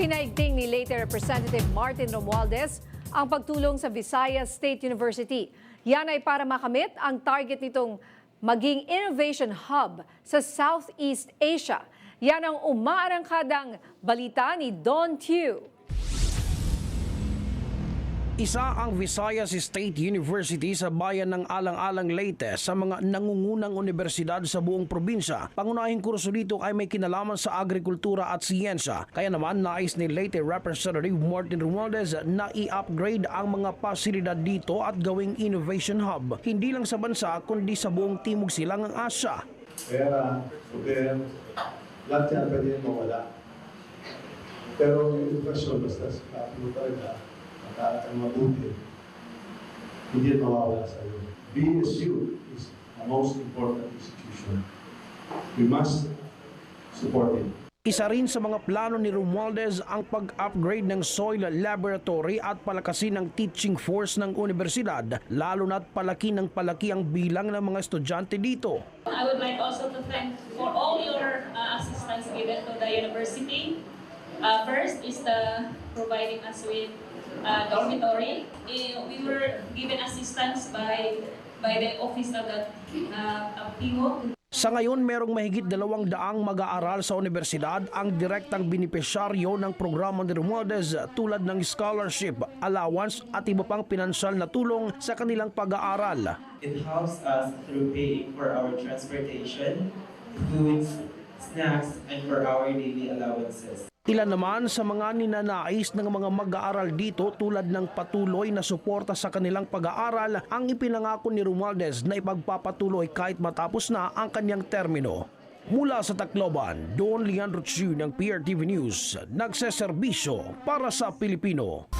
Pinaigting ni late Representative Martin Romualdez ang pagtulong sa Visayas State University. Yan ay para makamit ang target nitong maging innovation hub sa Southeast Asia. Yan ang umaarangkadang balita ni Don Tew. Isa ang Visayas State University sa bayan ng Alang-Alang, Leyte sa mga nangungunang universidad sa buong probinsya. Pangunahing kurso dito ay may kinalaman sa agrikultura at siyensya. Kaya naman nais ni Leyte Representative Martin Romualdez na i-upgrade ang mga pasilidad dito at gawing innovation hub. Hindi lang sa bansa kundi sa buong Timog Silangang Asya. Pera, poder, lahat yan pwede yung mawala. Pero yung edukasyon, basta sa talaga, at ang mabuti, hindi mawawala sa iyo. BSU is the most important institution. We must support it. Isa rin sa mga plano ni Romualdez ang pag-upgrade ng soil laboratory at palakasin ang teaching force ng universidad, lalo na't palaki ang bilang ng mga estudyante dito. I would like also to thank for all your assistance given to the university. First is providing us with dormitory. We were given assistance by the office of the Timog. Sa ngayon, merong mahigit 200 mag-aaral sa universidad ang direktang benepisyaryo ng programa ni Romualdez tulad ng scholarship, allowance at iba pang pinansyal na tulong sa kanilang pag-aaral. It helps us through paying for our transportation, foods, snacks, and for our daily allowances. Ilan naman sa mga ninanais ng mga mag-aaral dito tulad ng patuloy na suporta sa kanilang pag-aaral ang ipinangako ni Romualdez na ipagpapatuloy kahit matapos na ang kanyang termino. Mula sa Tacloban, Don Leandro Chiu ng PRTV News, nagseserbisyo para sa Pilipino.